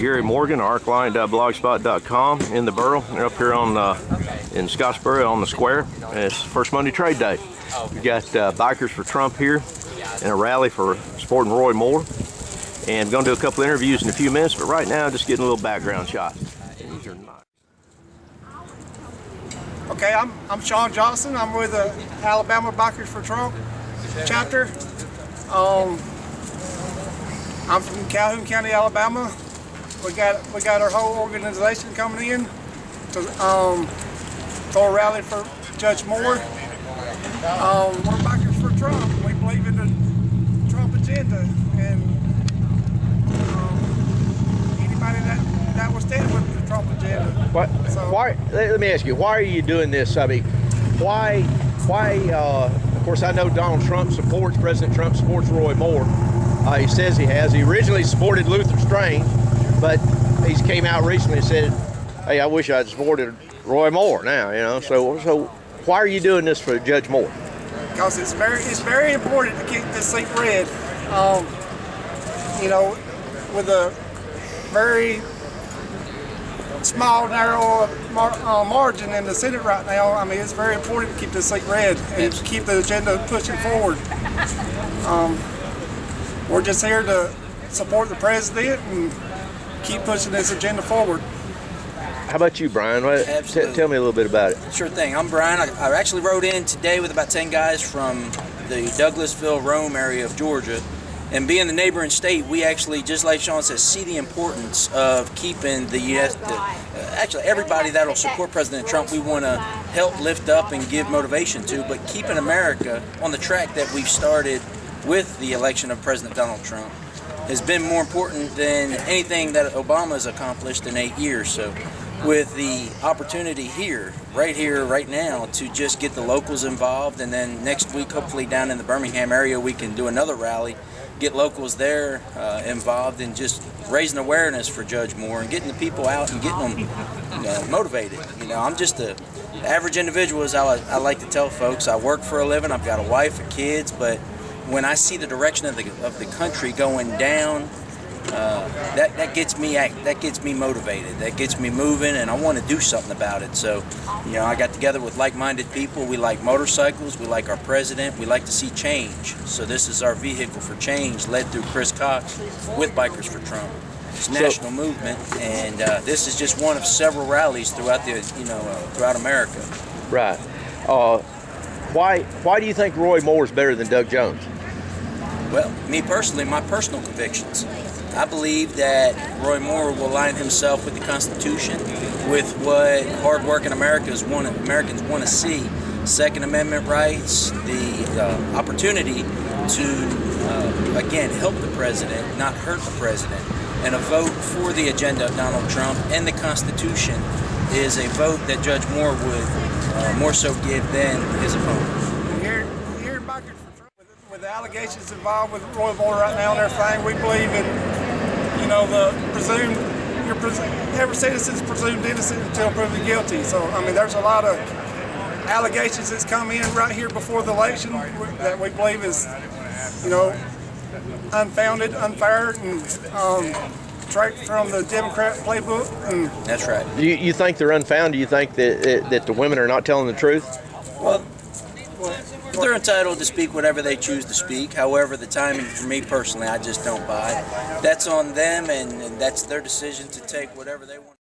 Garry Morgan, arcline.blogspot.com in the borough. They're up here on in Scottsboro on the square. And it's first Monday trade day. We got Bikers for Trump here and a rally for supporting Roy Moore. And going to do a couple interviews in a few minutes, but right now just getting a little background shot. Okay, I'm Sean Johnson. I'm with the Alabama Bikers for Trump chapter. I'm from Calhoun County, Alabama. We got our whole organization coming in to for a rally for Judge Moore. We're Bikers for Trump. We believe in the Trump agenda, and anybody that will stand with the Trump agenda. Why? Let me ask you, why are you doing this? I mean, why? Of course, I know President Trump supports Roy Moore. He says he has. He originally supported Luther Strange, but he's came out recently and said, "Hey, I wish I'd supported Roy Moore." Now, you know. So why are you doing this for Judge Moore? Because it's very important to keep this seat red. You know, with a very small, narrow margin in the Senate right now, I mean, it's very important to keep this seat red and keep the agenda pushing forward. We're just here to support the president and keep pushing this agenda forward. How about you, Brian? Tell me a little bit about it. Sure thing. I'm Brian. I actually rode in today with about 10 guys from the Douglasville, Rome area of Georgia. And being the neighboring state, we actually, just like Sean says, see the importance of keeping actually everybody that will support President Trump, we want to help lift up and give motivation to, but keeping America on the track that we've started with the election of President Donald Trump has been more important than anything that Obama has accomplished in 8 years. So with the opportunity here, right now, to just get the locals involved, and then next week, hopefully down in the Birmingham area, we can do another rally, get locals there involved, and just raising awareness for Judge Moore and getting the people out and getting them motivated. You know, I'm just an average individual, as I like to tell folks. I work for a living. I've got a wife and kids, but when I see the direction of the country going down, that gets me motivated. That gets me moving, and I want to do something about it. So, you know, I got together with like-minded people. We like motorcycles. We like our president. We like to see change. So this is our vehicle for change, led through Chris Cox with Bikers for Trump. It's a national movement, and this is just one of several rallies throughout throughout America. Right. Why do you think Roy Moore is better than Doug Jones? Well, me personally, my personal convictions. I believe that Roy Moore will align himself with the Constitution, with what hard-working Americans want to see. Second Amendment rights, the opportunity to, again, help the president, not hurt the president. And a vote for the agenda of Donald Trump and the Constitution is a vote that Judge Moore would more so give than his opponent. Here in Bikers for Trump, with the allegations involved with Roy Moore right now and everything, we believe in, you know, every citizen is presumed innocent until proven guilty. So, I mean, there's a lot of allegations that's come in right here before the election that we believe is, you know, unfounded, unfair, and straight from the Democrat playbook. And that's right. You think they're unfounded? Do you think that the women are not telling the truth? Well, they're entitled to speak whatever they choose to speak. However, the timing, for me personally, I just don't buy. That's on them, and that's their decision to take whatever they want.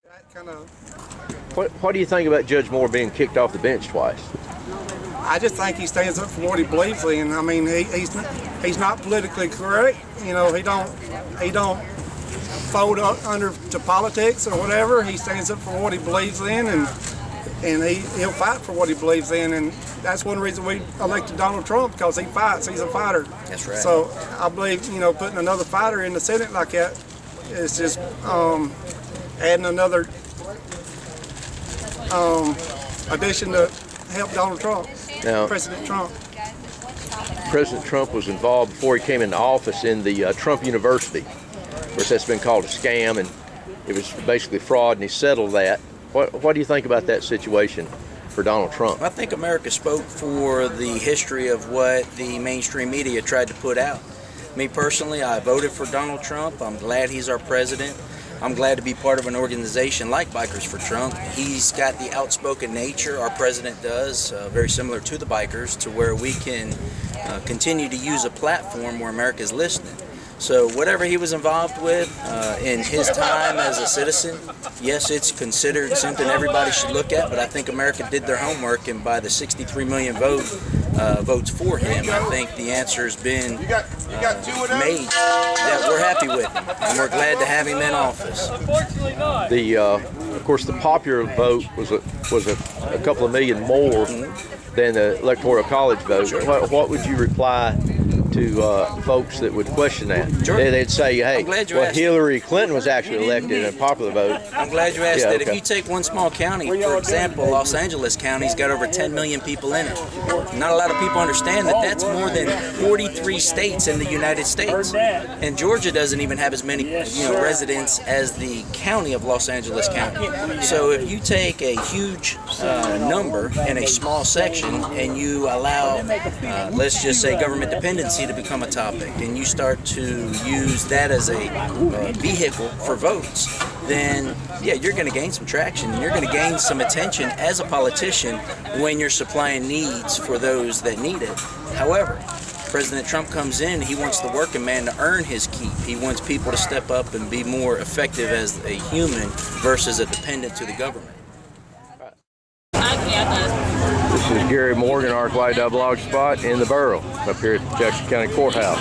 What do you think about Judge Moore being kicked off the bench twice? I just think he stands up for what he believes in. I mean, he's not politically correct. You know, he don't fold up under to politics or whatever. He stands up for what he believes in, and he'll fight for what he believes in. And that's one reason we elected Donald Trump, because he fights. He's a fighter. That's right. So I believe, you know, putting another fighter in the Senate like that is just adding another addition to help Donald Trump. Now, President Trump was involved before he came into office in the Trump University. Of course, that's been called a scam, and it was basically fraud, and he settled that. What do you think about that situation for Donald Trump? I think America spoke for the history of what the mainstream media tried to put out. Me personally, I voted for Donald Trump. I'm glad he's our president. I'm glad to be part of an organization like Bikers for Trump. He's got the outspoken nature our president does, very similar to the bikers, to where we can continue to use a platform where America's listening. So whatever he was involved with in his time as a citizen, yes, it's considered something everybody should look at, but I think America did their homework, and by the 63 million votes for him, I think the answer has been made that we're happy with him, and we're glad to have him in office. Of course, the popular vote was a couple of million more than the Electoral College vote. Sure. What would you reply to folks that would question that? Sure. They'd say, hey, well, asked. Hillary Clinton was actually elected in a popular vote. I'm glad you asked Yeah, that. okay. If you take one small county, for example, Los Angeles County's got over 10 million people in it. Not a lot of people understand that that's more than 43 states in the United States. And Georgia doesn't even have as many residents as the county of Los Angeles County. So if you take a huge number in a small section and you allow, let's just say, government dependency to become a topic, and you start to use that as a vehicle for votes, then yeah, you're going to gain some traction, and you're going to gain some attention as a politician when you're supplying needs for those that need it. However, President Trump comes in, he wants the working man to earn his keep. He wants people to step up and be more effective as a human versus a dependent to the government. This is Gary Morgan, RY Log Spot in the borough up here at the Jackson County Courthouse.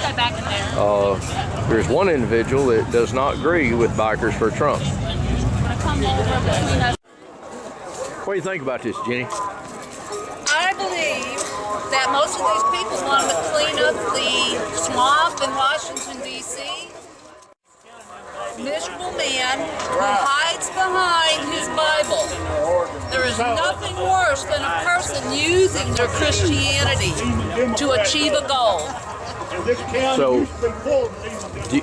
There's one individual that does not agree with Bikers for Trump. What do you think about this, Jenny? I believe that most of these people want to clean up the swamp in Washington, D.C. Miserable man who hides behind his Bible. There is nothing worse than a person using their Christianity to achieve a goal. So, do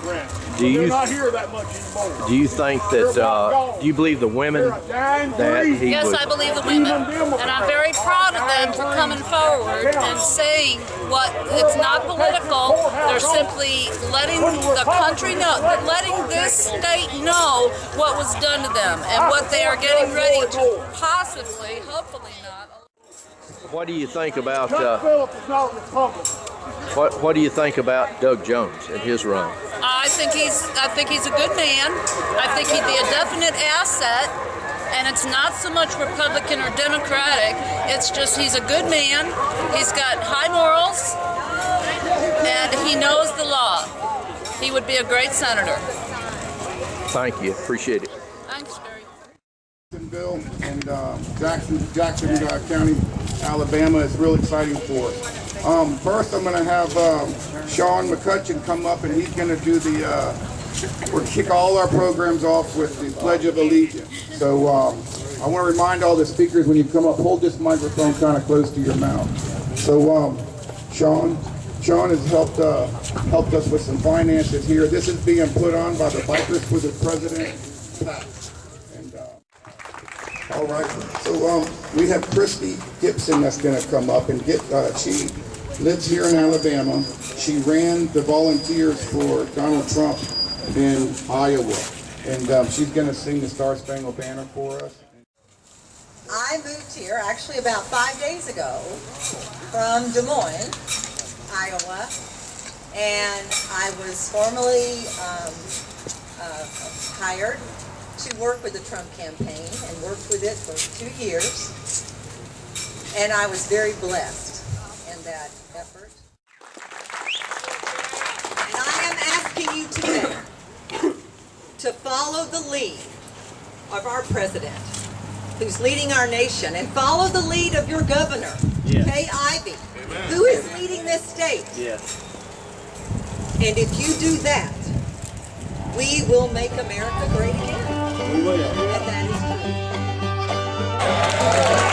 you think that, do you believe the women that he Yes, would... I believe the women, and I'm very proud of them for coming forward and saying what, it's not political, they're simply letting the country know, letting this state know what was done to them and what they are getting ready to possibly, hopefully not. What do you think about, what do you think about Doug Jones and his run? I think he's a good man. I think he'd be a definite asset, and it's not so much Republican or Democratic. It's just he's a good man. He's got high morals, and he knows the law. He would be a great senator. Thank you. Appreciate it. Thanks, Garry. Bill and Jackson County, Alabama is real exciting for us. First, I'm going to have Sean McCutcheon come up, and he's going to do we'll kick all our programs off with the Pledge of Allegiance. So I want to remind all the speakers, when you come up, hold this microphone kind of close to your mouth. So Sean has helped us with some finances here. This is being put on by the Bikers for the President. All right, so we have Christy Gibson that's going to come up, and she lives here in Alabama. She ran the volunteers for Donald Trump in Iowa, and she's going to sing the Star Spangled Banner for us. I moved here actually about 5 days ago from Des Moines, Iowa, and I was formally hired to work with the Trump campaign and worked with it for 2 years, and I was very blessed in that effort. And I am asking you today to follow the lead of our president, who's leading our nation, and follow the lead of your governor, Kay Ivey, who is leading this state. Yes. And if you do that, we will make America great again. We will. And that is true.